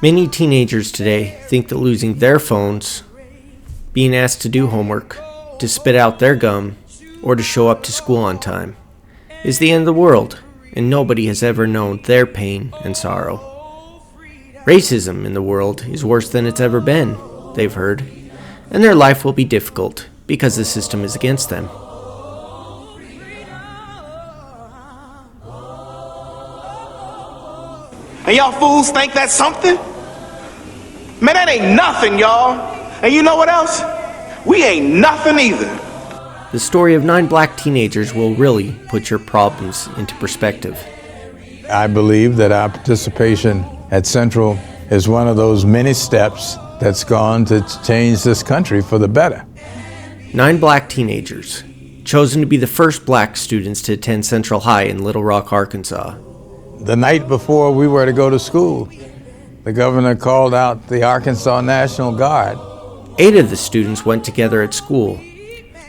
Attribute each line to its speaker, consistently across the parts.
Speaker 1: Many teenagers today think that losing their phones, being asked to do homework, to spit out their gum, or to show up to school on time is the end of the world, and nobody has ever known their pain and sorrow. Racism in the world is worse than it's ever been, they've heard, and their life will be difficult because the system is against them.
Speaker 2: And y'all fools think that's something? Man, that ain't nothing, y'all. And you know what else? We ain't nothing either.
Speaker 1: The story of 9 black teenagers will really put your problems into perspective.
Speaker 3: I believe that our participation at Central is one of those many steps that's gone to change this country for the better.
Speaker 1: 9 black teenagers, chosen to be the first black students to attend Central High in Little Rock, Arkansas.
Speaker 3: The night before we were to go to school, the governor called out the Arkansas National Guard.
Speaker 1: 8 of the students went together at school,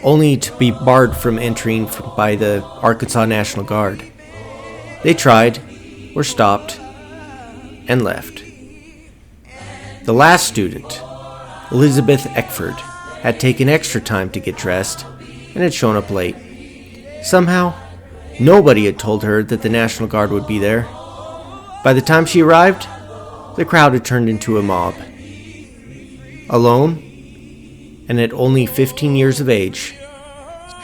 Speaker 1: only to be barred from entering by the Arkansas National Guard. They tried, were stopped, and left. The last student, Elizabeth Eckford, had taken extra time to get dressed and had shown up late. Somehow, nobody had told her that the National Guard would be there. By the time she arrived, the crowd had turned into a mob. Alone, and at only 15 years of age,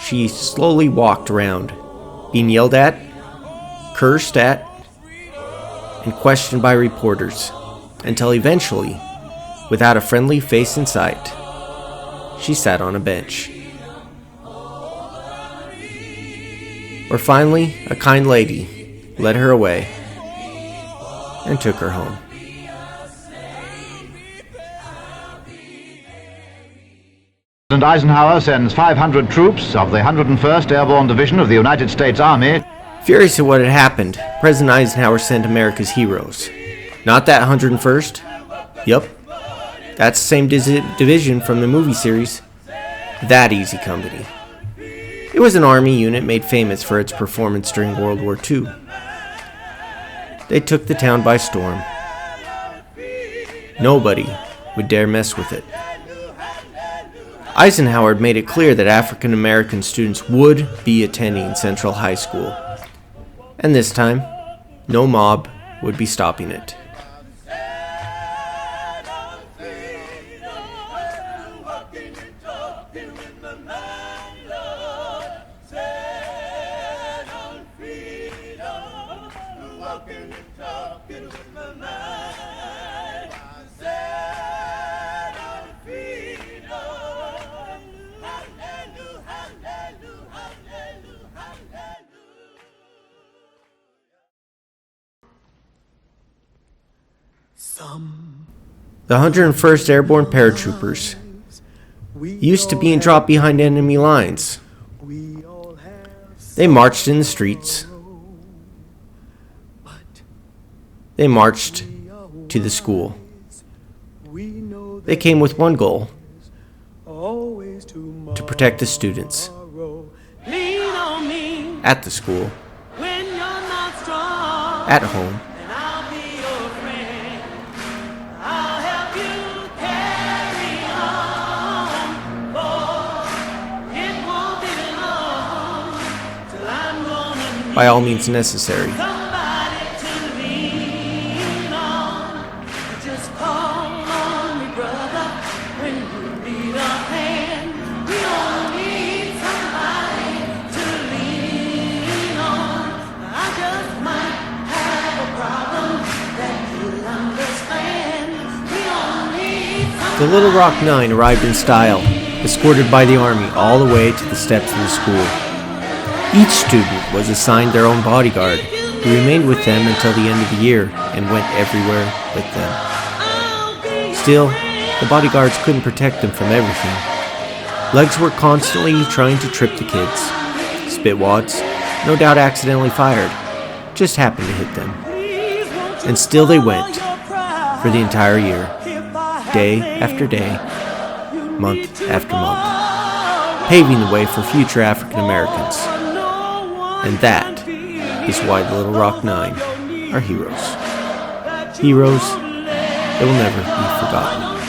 Speaker 1: she slowly walked around, being yelled at, cursed at, and questioned by reporters, until eventually, without a friendly face in sight, she sat on a bench. Where finally, a kind lady led her away and took her home.
Speaker 4: President Eisenhower sends 500 troops of the 101st Airborne Division of the United States Army.
Speaker 1: Furious at what had happened, President Eisenhower sent America's heroes. Not that 101st. Yup. That's the same division from the movie series, That Easy Company. It was an army unit made famous for its performance during World War II. They took the town by storm. Nobody would dare mess with it. Eisenhower made it clear that African American students would be attending Central High School, and this time, no mob would be stopping it. The 101st Airborne Paratroopers used to being dropped behind enemy lines. They marched in the streets. They marched to the school. They came with one goal: to protect the students at the school, at home, by all means necessary. The Little Rock Nine arrived in style, escorted by the Army all the way to the steps of the school. Each student was assigned their own bodyguard, who remained with them until the end of the year and went everywhere with them. Still, the bodyguards couldn't protect them from everything. Legs were constantly trying to trip the kids. Spitwads, no doubt accidentally fired, just happened to hit them. And still they went, for the entire year, day after day, month after month, paving the way for future African Americans. And that is why the Little Rock Nine are heroes. Heroes that will never be forgotten.